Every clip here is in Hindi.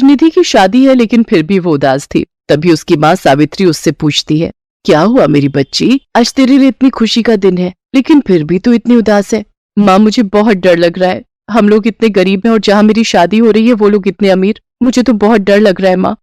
निधि की शादी है, लेकिन फिर भी वो उदास थी। तभी उसकी माँ सावित्री उससे पूछती है, क्या हुआ मेरी बच्ची, आज तेरे लिए इतनी खुशी का दिन है, लेकिन फिर भी तू इतनी उदास है। माँ, मुझे बहुत डर लग रहा है। हम लोग इतने गरीब हैं और जहाँ मेरी शादी हो रही है वो लोग इतने अमीर। मुझे तो बहुत डर लग रहा है माँ।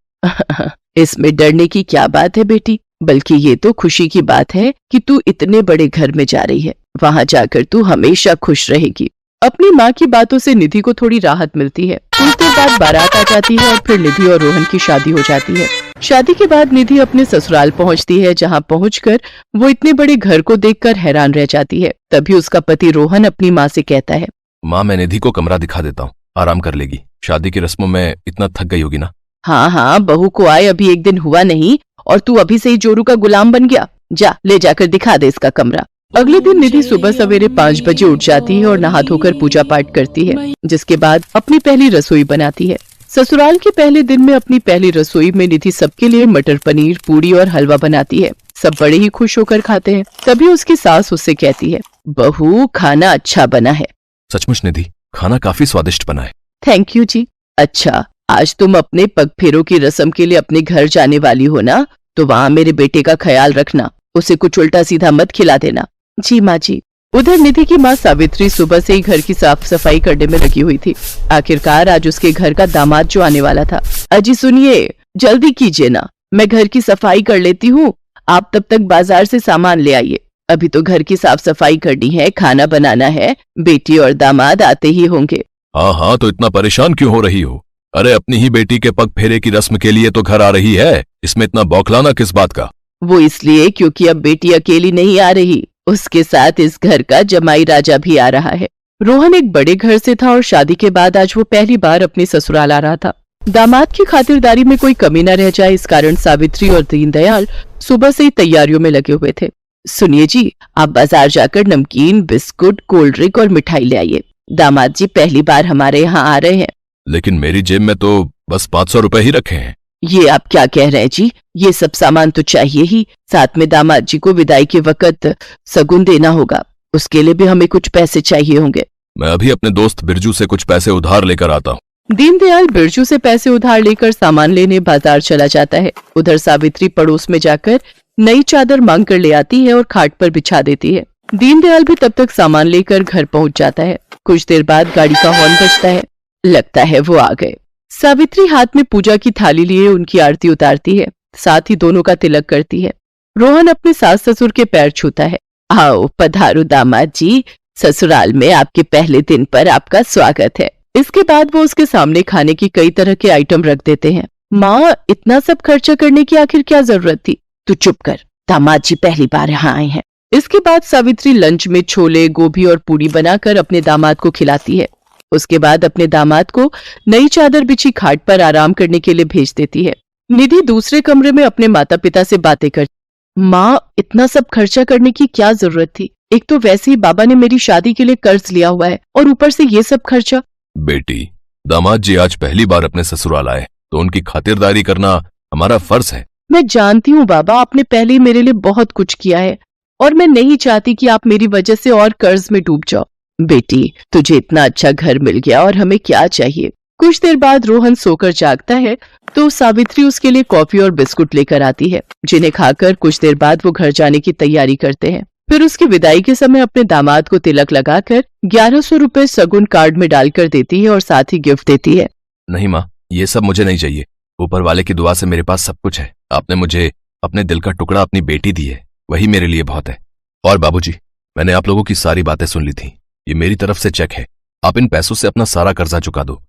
इसमें डरने की क्या बात है बेटी, बल्कि ये तो खुशी की बात है कि तू इतने बड़े घर में जा रही है। वहाँ जाकर तू हमेशा खुश रहेगी। अपनी माँ की बातों से निधि को थोड़ी राहत मिलती है। कुछ देर बाद बारात आ जाती है और फिर निधि और रोहन की शादी हो जाती है। शादी के बाद निधि अपने ससुराल पहुंचती है, जहां पहुंचकर वो इतने बड़े घर को देखकर हैरान रह जाती है। तभी उसका पति रोहन अपनी माँ से कहता है, माँ, मैं निधि को कमरा दिखा देता हूँ, आराम कर लेगी। शादी की रस्मों में इतना थक गई होगी ना। हाँ हाँ, बहू को आए अभी एक दिन हुआ नहीं और तू अभी से ही जोरू का गुलाम बन गया। जा, ले जाकर दिखा दे इसका कमरा। अगले दिन निधि सुबह सवेरे 5 बजे उठ जाती है और नहा धोकर पूजा पाठ करती है, जिसके बाद अपनी पहली रसोई बनाती है। ससुराल के पहले दिन में अपनी पहली रसोई में निधि सबके लिए मटर पनीर, पूरी और हलवा बनाती है। सब बड़े ही खुश होकर खाते हैं। तभी उसकी सास उससे कहती है, बहू, खाना अच्छा बना है। सचमुच निधि, खाना काफी स्वादिष्ट बना है। थैंक यू जी। अच्छा, आज तुम अपने पग फेरों की रस्म के लिए अपने घर जाने वाली हो ना, तो वहाँ मेरे बेटे का ख्याल रखना, उसे कुछ उल्टा सीधा मत खिला देना। जी माँ जी। उधर निधि की माँ सावित्री सुबह से ही घर की साफ सफाई करने में लगी हुई थी। आखिरकार आज उसके घर का दामाद जो आने वाला था। अजी सुनिए, जल्दी कीजिए ना, मैं घर की सफाई कर लेती हूँ, आप तब तक बाजार से सामान ले आइए। अभी तो घर की साफ सफाई करनी है, खाना बनाना है, बेटी और दामाद आते ही होंगे। हाँ हाँ, तो इतना परेशान क्यों हो रही हो? अरे, अपनी ही बेटी के पग फेरे की रस्म के लिए तो घर आ रही है, इसमें इतना बौखलाना किस बात का? वो इसलिए क्योंकि अब बेटी अकेली नहीं आ रही, उसके साथ इस घर का जमाई राजा भी आ रहा है। रोहन एक बड़े घर से था और शादी के बाद आज वो पहली बार अपने ससुराल आ रहा था। दामाद की खातिरदारी में कोई कमी न रह जाए, इस कारण सावित्री और दीनदयाल सुबह से ही तैयारियों में लगे हुए थे। सुनिए जी, आप बाजार जाकर नमकीन, बिस्कुट, कोल्ड ड्रिंक और मिठाई ले आइए। दामाद जी पहली बार हमारे यहाँ आ रहे हैं। लेकिन मेरी जेब में तो बस 500 रुपए ही रखे हैं। ये आप क्या कह रहे हैं जी, ये सब सामान तो चाहिए ही, साथ में दामाद जी को विदाई के वक्त सगुन देना होगा, उसके लिए भी हमें कुछ पैसे चाहिए होंगे। मैं अभी अपने दोस्त बिरजू से कुछ पैसे उधार लेकर आता हूँ। दीनदयाल बिरजू से पैसे उधार लेकर सामान लेने बाजार चला जाता है। उधर सावित्री पड़ोस में जाकर नई चादर मांग कर ले आती है और खाट पर बिछा देती है। दीनदयाल भी तब तक सामान लेकर घर पहुंच जाता है। कुछ देर बाद गाड़ी का हॉर्न बजता है, लगता है वो आ गए। सावित्री हाथ में पूजा की थाली लिए उनकी आरती उतारती है, साथ ही दोनों का तिलक करती है। रोहन अपने सास ससुर के पैर छूता है। आओ पधारो दामाद जी, ससुराल में आपके पहले दिन पर आपका स्वागत है। इसके बाद वो उसके सामने खाने की कई तरह के आइटम रख देते हैं। माँ, इतना सब खर्चा करने की आखिर क्या जरूरत थी? तू चुप कर, दामाद जी पहली बार यहाँ आए हैं। इसके बाद सावित्री लंच में छोले, गोभी और पूरी बनाकर अपने दामाद को खिलाती है। उसके बाद अपने दामाद को नई चादर बिछी खाट पर आराम करने के लिए भेज देती है। निधि दूसरे कमरे में अपने माता पिता से बातें करती। माँ, इतना सब खर्चा करने की क्या जरूरत थी? एक तो वैसे ही बाबा ने मेरी शादी के लिए कर्ज लिया हुआ है और ऊपर से ये सब खर्चा। बेटी, दामाद जी आज पहली बार अपने ससुराल आए, तो उनकी खातिरदारी करना हमारा फर्ज है। मैं जानती हूँ बाबा, आपने पहले ही मेरे लिए बहुत कुछ किया है और मैं नहीं चाहती कि आप मेरी वजह से और कर्ज में डूब जाओ। बेटी, तुझे इतना अच्छा घर मिल गया और हमें क्या चाहिए। कुछ देर बाद रोहन सोकर जागता है तो सावित्री उसके लिए कॉफी और बिस्कुट लेकर आती है, जिन्हें खाकर कुछ देर बाद वो घर जाने की तैयारी करते हैं। फिर उसकी विदाई के समय अपने दामाद को तिलक लगाकर 1100 रुपए सगुन कार्ड में डालकर देती है और साथ ही गिफ्ट देती है। नहीं माँ, ये सब मुझे नहीं चाहिए। ऊपर वाले की दुआ से मेरे पास सब कुछ है। आपने मुझे अपने दिल का टुकड़ा अपनी बेटी दी है, वही मेरे लिए बहुत है। और बाबूजी, मैंने आप लोगों की सारी बातें सुन ली थी। ये मेरी तरफ से चेक है, आप इन पैसों से अपना सारा कर्जा चुका दो।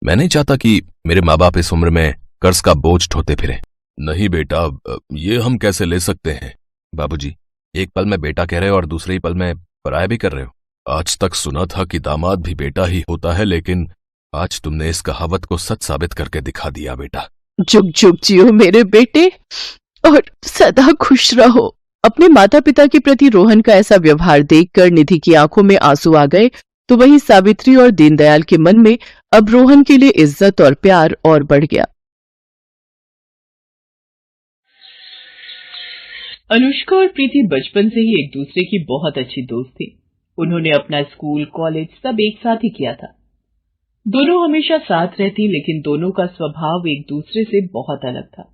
मैं नहीं चाहता कि मेरे माँ बाप इस उम्र में कर्ज का बोझ ढोते फिरे। नहीं बेटा, ये हम कैसे ले सकते हैं? बाबूजी, एक पल में बेटा कह रहे हो और दूसरे ही पल में पराया भी कर रहे हो। आज तक सुना था कि दामाद भी बेटा ही होता है, लेकिन आज तुमने इस कहावत को सच साबित करके दिखा दिया बेटा। जुग जुग जियो मेरे बेटे और सदा खुश रहो। अपने माता पिता के प्रति रोहन का ऐसा व्यवहार देखकर निधि की आंखों में आंसू आ गए, तो वहीं सावित्री और दीनदयाल के मन में अब रोहन के लिए इज्जत और प्यार और बढ़ गया। अनुष्का और प्रीति बचपन से ही एक दूसरे की बहुत अच्छी दोस्त थी। उन्होंने अपना स्कूल, कॉलेज सब एक साथ ही किया था। दोनों हमेशा साथ रहती, लेकिन दोनों का स्वभाव एक दूसरे से बहुत अलग था।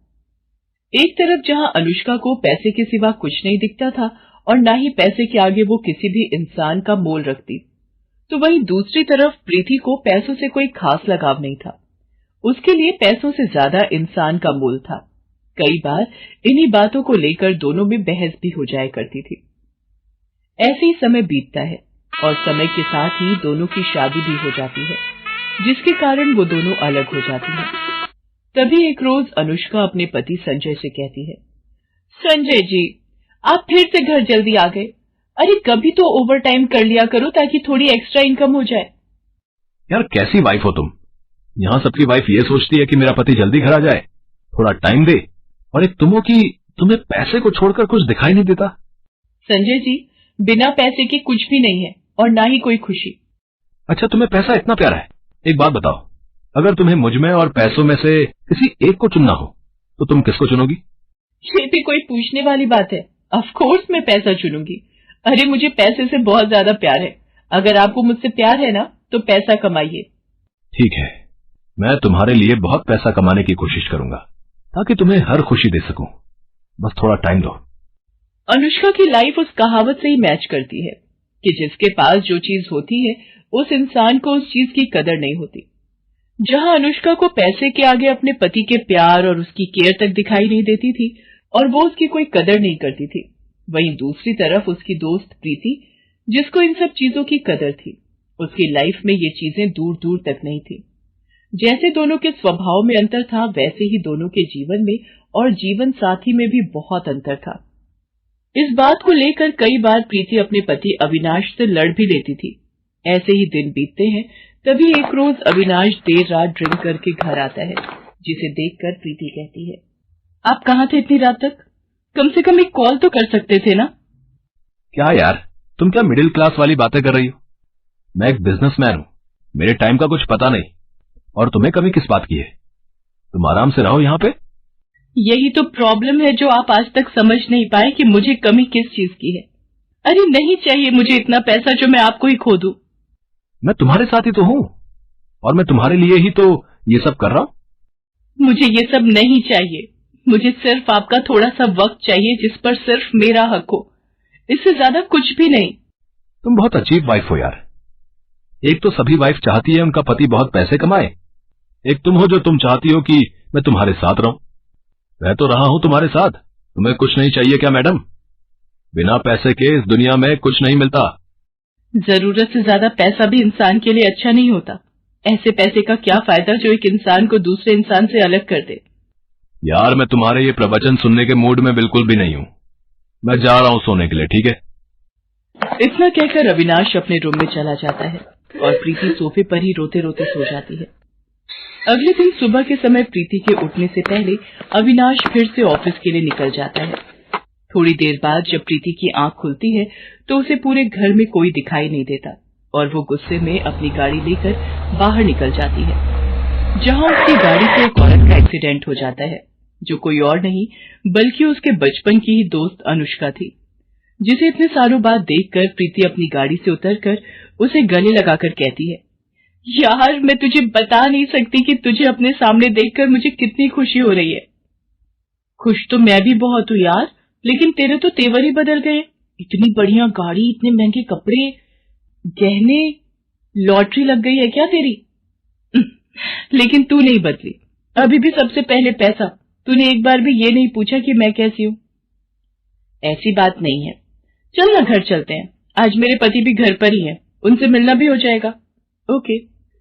एक तरफ जहां अनुष्का को पैसे के सिवा कुछ नहीं दिखता था और ना ही पैसे के आगे वो किसी भी इंसान का मोल रखती, तो वहीं दूसरी तरफ प्रीति को पैसों से कोई खास लगाव नहीं था। उसके लिए पैसों से ज्यादा इंसान का मोल था। कई बार इन्हीं बातों को लेकर दोनों में बहस भी हो जाया करती थी। ऐसे ही समय बीतता है और समय के साथ ही दोनों की शादी भी हो जाती है, जिसके कारण वो दोनों अलग हो जाती हैं। तभी एक रोज अनुष्का अपने पति संजय से कहती है, संजय जी, आप फिर से घर जल्दी आ गए। अरे कभी तो ओवर टाइम कर लिया करो ताकि थोड़ी एक्स्ट्रा इनकम हो जाए। यार कैसी वाइफ हो तुम? यहाँ सबकी वाइफ ये सोचती है कि मेरा पति जल्दी घर आ जाए, थोड़ा टाइम दे, और एक तुम हो कि तुम्हें पैसे को छोड़कर कुछ दिखाई नहीं देता। संजय जी, बिना पैसे के कुछ भी नहीं है और ना ही कोई खुशी। अच्छा, तुम्हें पैसा इतना प्यारा है? एक बात बताओ, अगर तुम्हें मुझमें और पैसों में से किसी एक को चुनना हो तो तुम किसको चुनोगी? ये भी कोई पूछने वाली बात है? ऑफ कोर्स मैं पैसा चुनूंगी। अरे मुझे पैसे से बहुत ज्यादा प्यार है। अगर आपको मुझसे प्यार है ना, तो पैसा कमाइए। ठीक है, मैं तुम्हारे लिए बहुत पैसा कमाने की कोशिश करूंगा ताकि तुम्हें हर खुशी दे सकूं। बस थोड़ा टाइम दो। अनुष्का की लाइफ उस कहावत से ही मैच करती है कि जिसके पास जो चीज होती है, उस इंसान को उस चीज की कदर नहीं होती। जहां अनुष्का को पैसे के आगे अपने पति के प्यार और उसकी केयर तक दिखाई नहीं देती थी और वो उसकी कोई कदर नहीं करती थी, वहीं दूसरी तरफ उसकी दोस्त प्रीति, जिसको इन सब चीजों की कदर थी, उसकी लाइफ में ये चीजें दूर दूर तक नहीं थी। जैसे दोनों के स्वभाव में अंतर था, वैसे ही दोनों के जीवन में और जीवन साथी में भी बहुत अंतर था। इस बात को लेकर कई बार प्रीति अपने पति अविनाश से लड़ भी लेती थी। ऐसे ही दिन बीतते हैं। तभी एक रोज अविनाश देर रात ड्रिंक करके घर आता है, जिसे देखकर प्रीति कहती है, आप कहाँ थे इतनी रात तक? कम से कम एक कॉल तो कर सकते थे ना। क्या यार, तुम क्या मिडिल क्लास वाली बातें कर रही हो? मैं एक बिजनेसमैन हूं, मेरे टाइम का कुछ पता नहीं, और तुम्हें कमी किस बात की है? तुम आराम से रहो यहाँ पे। यही तो प्रॉब्लम है जो आप आज तक समझ नहीं पाए कि मुझे कमी किस चीज की है। अरे नहीं चाहिए मुझे इतना पैसा जो मैं आपको ही खो दूं। मैं तुम्हारे साथ ही तो हूँ और मैं तुम्हारे लिए ही तो ये सब कर रहा हूँ। मुझे ये सब नहीं चाहिए। मुझे सिर्फ आपका थोड़ा सा वक्त चाहिए जिस पर सिर्फ मेरा हक हो, इससे ज्यादा कुछ भी नहीं। तुम बहुत अजीब वाइफ हो यार। एक तो सभी वाइफ चाहती है उनका पति बहुत पैसे कमाए, एक तुम हो जो तुम चाहती हो कि मैं तुम्हारे साथ रहूं। मैं तो रहा हूं तुम्हारे साथ। तुम्हें कुछ नहीं चाहिए क्या मैडम? बिना पैसे के इस दुनिया में कुछ नहीं मिलता। जरूरत से ज्यादा पैसा भी इंसान के लिए अच्छा नहीं होता। ऐसे पैसे का क्या फायदा जो एक इंसान को दूसरे इंसान से अलग कर दे। यार मैं तुम्हारे ये प्रवचन सुनने के मूड में बिल्कुल भी नहीं हूँ। मैं जा रहा हूँ सोने के लिए, ठीक है? इतना कहकर अविनाश अपने रूम में चला जाता है और प्रीति सोफे पर ही रोते रोते सो जाती है। अगले दिन सुबह के समय प्रीति के उठने से पहले अविनाश फिर से ऑफिस के लिए निकल जाता है। थोड़ी देर बाद जब प्रीति की आंख खुलती है तो उसे पूरे घर में कोई दिखाई नहीं देता और वो गुस्से में अपनी गाड़ी लेकर बाहर निकल जाती है, जहां उसकी गाड़ी से एक औरत का एक्सीडेंट हो जाता है, जो कोई और नहीं बल्कि उसके बचपन की ही दोस्त अनुष्का थी, जिसे इतने सालों बाद देखकर प्रीति अपनी गाड़ी से उतरकर उसे गले लगाकर कहती है, यार मैं तुझे बता नहीं सकती कि तुझे अपने सामने देखकर मुझे कितनी खुशी हो रही है। खुश तो मैं भी बहुत हूँ यार, लेकिन तेरे तो तेवर ही बदल गए। इतनी बढ़िया गाड़ी, इतने महंगे कपड़े, गहने, लॉटरी लग गई है क्या तेरी? लेकिन तू नहीं बदली, अभी भी सबसे पहले पैसा। तूने एक बार भी ये नहीं पूछा कि मैं कैसी हूँ। ऐसी बात नहीं है, चल ना घर चलते हैं। आज मेरे पति भी घर पर ही हैं, उनसे मिलना भी हो जाएगा। ओके।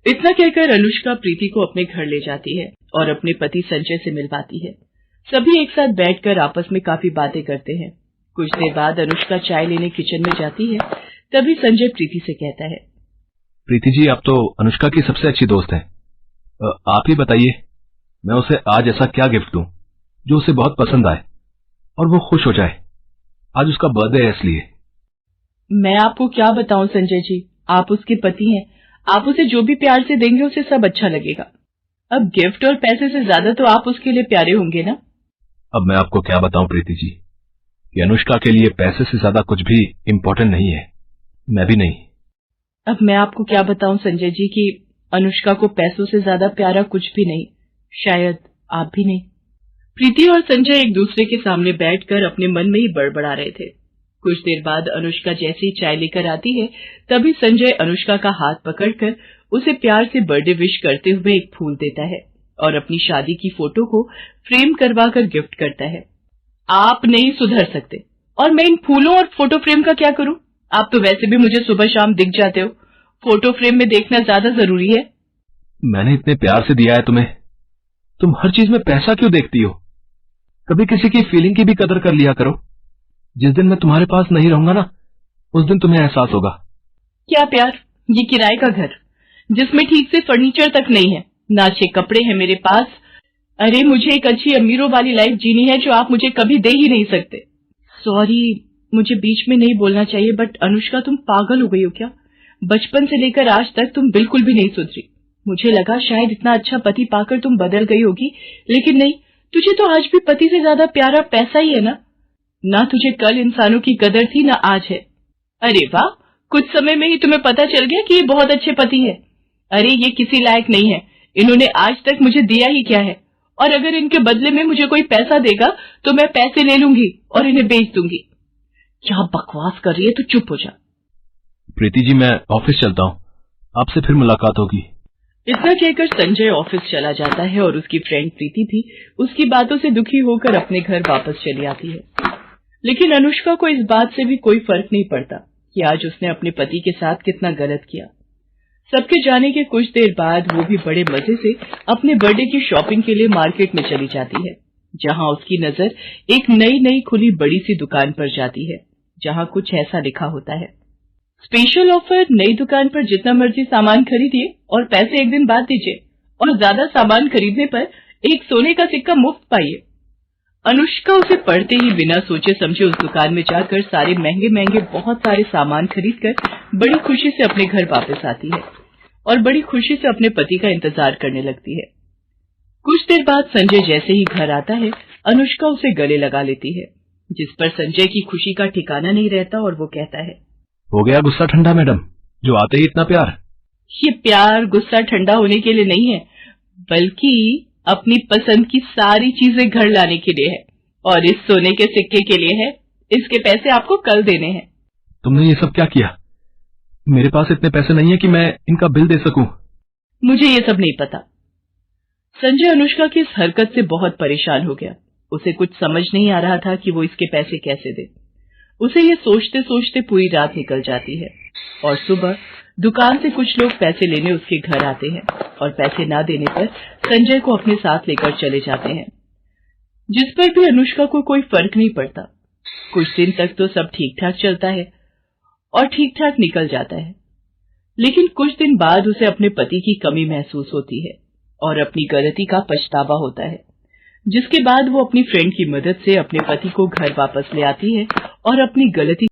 इतना कहकर अनुष्का प्रीति को अपने घर ले जाती है और अपने पति संजय से मिलवाती है। सभी एक साथ बैठकर आपस में काफी बातें करते हैं। कुछ देर बाद अनुष्का चाय लेने किचन में जाती है। तभी संजय प्रीति से कहता है, प्रीति जी, आप तो अनुष्का की सबसे अच्छी दोस्त हैं। आप ही बताइए, मैं उसे आज ऐसा क्या गिफ्ट दूं जो उसे बहुत पसंद आए और वो खुश हो जाए। आज उसका बर्थडे है इसलिए। मैं आपको क्या बताऊं संजय जी, आप उसके पति हैं। आप उसे जो भी प्यार से देंगे उसे सब अच्छा लगेगा। अब गिफ्ट और पैसे से ज्यादा तो आप उसके लिए प्यारे होंगे ना। अब मैं आपको क्या बताऊं प्रीति जी कि अनुष्का के लिए पैसे से ज्यादा कुछ भी इम्पोर्टेंट नहीं है। मैं भी नहीं। अब मैं आपको क्या बताऊं संजय जी कि अनुष्का को पैसों से ज्यादा प्यारा कुछ भी नहीं, शायद आप भी नहीं। प्रीति और संजय एक दूसरे के सामने बैठकर अपने मन में ही बड़बड़ा रहे थे। कुछ देर बाद अनुष्का जैसे ही चाय लेकर आती है, तभी संजय अनुष्का का हाथ पकड़कर उसे प्यार से बर्थडे विश करते हुए एक फूल देता है और अपनी शादी की फोटो को फ्रेम करवाकर गिफ्ट करता है। आप नहीं सुधर सकते, और मैं इन फूलों और फोटो फ्रेम का क्या करूं? आप तो वैसे भी मुझे सुबह शाम दिख जाते हो, फोटो फ्रेम में देखना ज्यादा जरूरी है। मैंने इतने प्यार से दिया है तुम्हें, तुम हर चीज में पैसा क्यों देखती हो? कभी किसी की फीलिंग की भी कदर कर लिया करो। जिस दिन मैं तुम्हारे पास नहीं रहूंगा ना, उस दिन तुम्हें एहसास होगा। क्या प्यार? ये किराए का घर जिसमें ठीक से फर्नीचर तक नहीं है, ना अच्छे कपड़े हैं मेरे पास। अरे मुझे एक अच्छी अमीरों वाली लाइफ जीनी है जो आप मुझे कभी दे ही नहीं सकते। सॉरी, मुझे बीच में नहीं बोलना चाहिए, बट अनुष्का तुम पागल हो गई हो क्या? बचपन से लेकर आज तक तुम बिल्कुल भी नहीं सुधरी। मुझे लगा शायद इतना अच्छा पति पाकर तुम बदल गई होगी, लेकिन नहीं, तुझे तो आज भी पति से ज्यादा प्यारा पैसा ही है ना। ना तुझे कल इंसानों की कदर थी ना आज है। अरे वाह, कुछ समय में ही तुम्हें पता चल गया कि ये बहुत अच्छे पति है। अरे ये किसी लायक नहीं है, इन्होंने आज तक मुझे दिया ही क्या है, और अगर इनके बदले में मुझे कोई पैसा देगा तो मैं पैसे ले लूंगी और इन्हें बेच दूंगी। क्या बकवास कर रही है, तू चुप हो जा। प्रीति जी, मैं ऑफिस चलता हूँ, आपसे फिर मुलाकात होगी। इतना कहकर संजय ऑफिस चला जाता है और उसकी फ्रेंड प्रीति भी उसकी बातों से दुखी होकर अपने घर वापस चली आती है। लेकिन अनुष्का को इस बात से भी कोई फर्क नहीं पड़ता कि आज उसने अपने पति के साथ कितना गलत किया। सबके जाने के कुछ देर बाद वो भी बड़े मजे से अपने बर्थडे की शॉपिंग के लिए मार्केट में चली जाती है, जहां उसकी नजर एक नई खुली बड़ी सी दुकान पर जाती है, जहां कुछ ऐसा लिखा होता है, स्पेशल ऑफर, नई दुकान पर जितना मर्जी सामान खरीदिए और पैसे एक दिन बाद दीजिए, और ज्यादा सामान खरीदने पर एक सोने का सिक्का मुफ्त पाइए। अनुष्का उसे पढ़ते ही बिना सोचे समझे उस दुकान में जाकर सारे महंगे बहुत सारे सामान खरीदकर बड़ी खुशी से अपने घर वापस आती है और बड़ी खुशी से अपने पति का इंतजार करने लगती है। कुछ देर बाद संजय जैसे ही घर आता है, अनुष्का उसे गले लगा लेती है, जिस पर संजय की खुशी का ठिकाना नहीं रहता और वो कहता है, हो गया गुस्सा ठंडा मैडम, जो आते ही इतना प्यार? ये प्यार गुस्सा ठंडा होने के लिए नहीं है, बल्कि अपनी पसंद की सारी चीजें घर लाने के लिए है, और इस सोने के सिक्के के लिए है। इसके पैसे आपको कल देने हैं। तुमने ये सब क्या किया? मेरे पास इतने पैसे नहीं है कि मैं इनका बिल दे सकूं। मुझे ये सब नहीं पता। संजय अनुष्का की इस हरकत से बहुत परेशान हो गया। उसे कुछ समझ नहीं आ रहा था कि वो इसके पैसे कैसे दे। उसे ये सोचते सोचते पूरी रात निकल जाती है और सुबह दुकान से कुछ लोग पैसे लेने उसके घर आते हैं और पैसे ना देने पर संजय को अपने साथ लेकर चले जाते हैं, जिस पर भी अनुष्का को कोई फर्क नहीं पड़ता। कुछ दिन तक तो सब ठीक ठाक चलता है और ठीक ठाक निकल जाता है, लेकिन कुछ दिन बाद उसे अपने पति की कमी महसूस होती है और अपनी गलती का पछतावा होता है, जिसके बाद वो अपनी फ्रेंड की मदद से अपने पति को घर वापस ले आती है और अपनी गलती